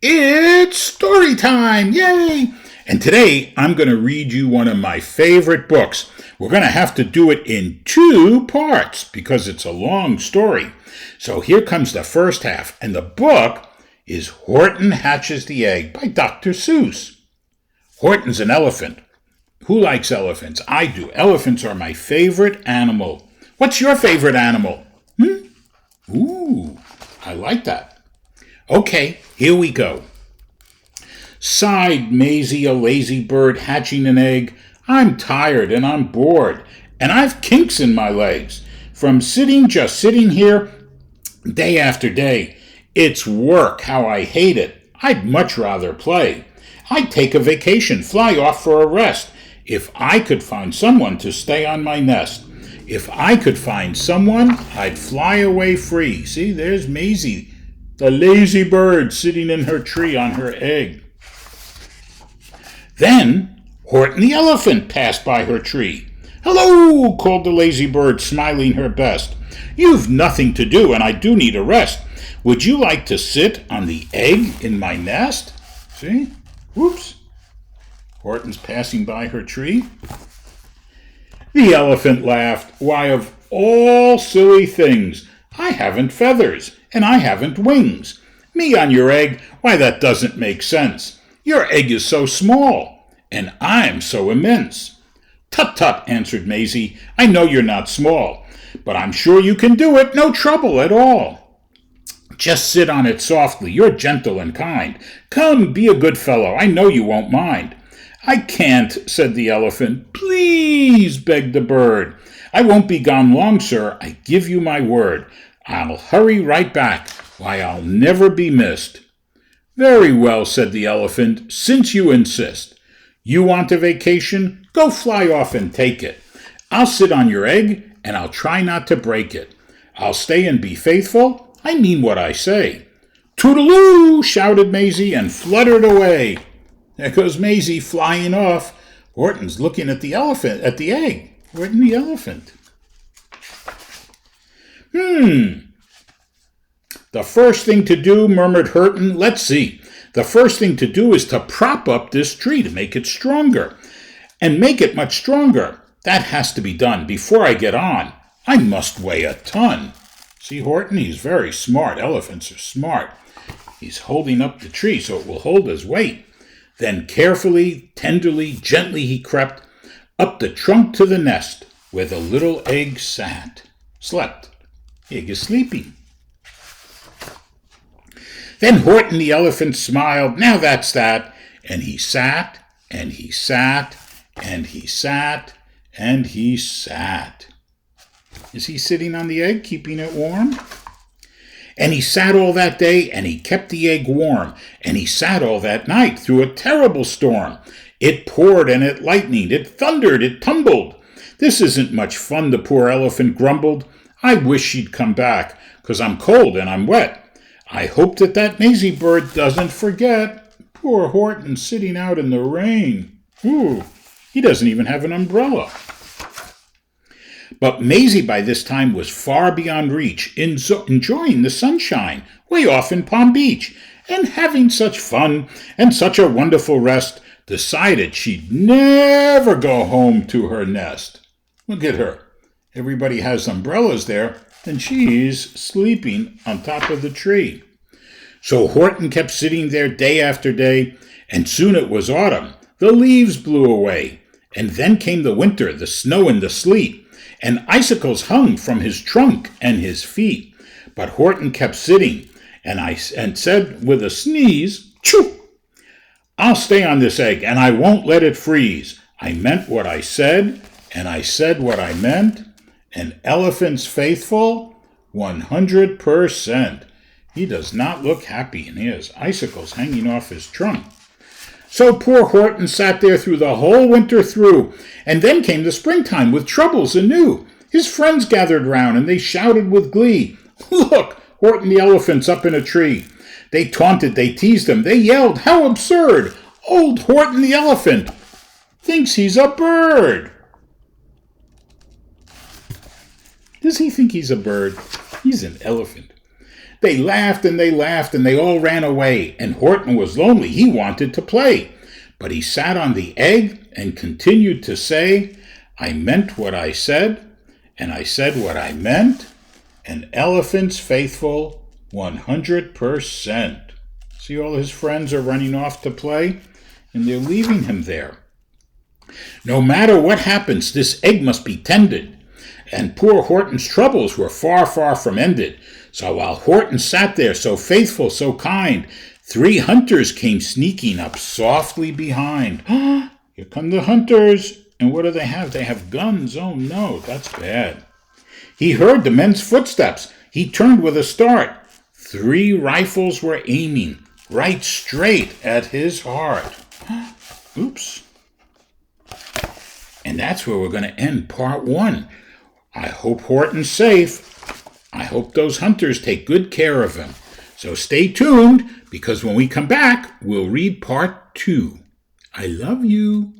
It's story time! Yay! And today I'm going to read you one of my favorite books. We're going to have to do it in 2 parts because it's a long story. So here comes the first half, and the book is Horton Hatches the Egg by Dr. Seuss. Horton's an elephant. Who likes elephants? I do. Elephants are my favorite animal. What's your favorite animal? Ooh, I like that. Okay, here we go. Sighed Maisie, a lazy bird hatching an egg. I'm tired and I'm bored, and I've kinks in my legs from just sitting here day after day. It's work, how I hate it. I'd much rather play. I'd take a vacation, fly off for a rest, if I could find someone to stay on my nest. If I could find someone, I'd fly away free. See, there's Maisie, the lazy bird sitting in her tree on her egg. Then Horton the elephant passed by her tree. Hello, called the lazy bird, smiling her best. You've nothing to do, and I do need a rest. Would you like to sit on the egg in my nest? See? Whoops. Horton's passing by her tree. The elephant laughed. Why, of all silly things, I haven't feathers, and I haven't wings. Me on your egg, why, that doesn't make sense. Your egg is so small, and I'm so immense. Tut tut, answered Maisie, I know you're not small, but I'm sure you can do it, no trouble at all. Just sit on it softly, you're gentle and kind. Come, be a good fellow, I know you won't mind. I can't, said the elephant. Please, begged the bird. I won't be gone long, sir, I give you my word. I'll hurry right back, why, I'll never be missed. Very well, said the elephant, since you insist. You want a vacation? Go fly off and take it. I'll sit on your egg, and I'll try not to break it. I'll stay and be faithful, I mean what I say. Toodaloo, shouted Maisie, and fluttered away. There goes Maisie flying off. Horton's looking at the egg. Horton the elephant. The first thing to do, murmured Horton, let's see. The first thing to do is to prop up this tree to make it stronger. And make it much stronger. That has to be done before I get on. I must weigh a ton. See, Horton, he's very smart. Elephants are smart. He's holding up the tree so it will hold his weight. Then carefully, tenderly, gently he crept up the trunk to the nest where the little egg slept. The egg is sleeping. Then Horton the elephant smiled, now that's that, and he sat, and he sat, and he sat, and he sat. Is he sitting on the egg, keeping it warm? And he sat all that day, and he kept the egg warm, and he sat all that night through a terrible storm. It poured and it lightened, it thundered, it tumbled. This isn't much fun, the poor elephant grumbled. I wish she'd come back, 'cause I'm cold and I'm wet. I hope that Maisie bird doesn't forget. Poor Horton sitting out in the rain. Ooh, he doesn't even have an umbrella. But Maisie by this time was far beyond reach, enjoying the sunshine way off in Palm Beach, and having such fun and such a wonderful rest, decided she'd never go home to her nest. Look at her. Everybody has umbrellas there, and she's sleeping on top of the tree. So Horton kept sitting there day after day, and soon it was autumn. The leaves blew away, and then came the winter, the snow and the sleet, and icicles hung from his trunk and his feet. But Horton kept sitting, and said with a sneeze, Choo! I'll stay on this egg, and I won't let it freeze. I meant what I said, and I said what I meant. An elephant's faithful, 100%. He does not look happy, and he has icicles hanging off his trunk. So poor Horton sat there through the whole winter through, and then came the springtime with troubles anew. His friends gathered round, and they shouted with glee, Look, Horton the elephant's up in a tree. They taunted, they teased him, they yelled, How absurd! Old Horton the elephant thinks he's a bird. Does he think he's a bird? He's an elephant. They laughed and they laughed and they all ran away, and Horton was lonely. He wanted to play. But he sat on the egg and continued to say, I meant what I said, and I said what I meant, and elephant's faithful 100%. See, all his friends are running off to play, and they're leaving him there. No matter what happens, this egg must be tended. And poor Horton's troubles were far, far from ended. So while Horton sat there so faithful, so kind, 3 hunters came sneaking up softly behind. Here come the hunters. And what do they have? They have guns. Oh no, that's bad. He heard the men's footsteps. He turned with a start. 3 rifles were aiming right straight at his heart. Oops. And that's where we're going to end part 1. I hope Horton's safe. I hope those hunters take good care of him. So stay tuned, because when we come back, we'll read part 2. I love you.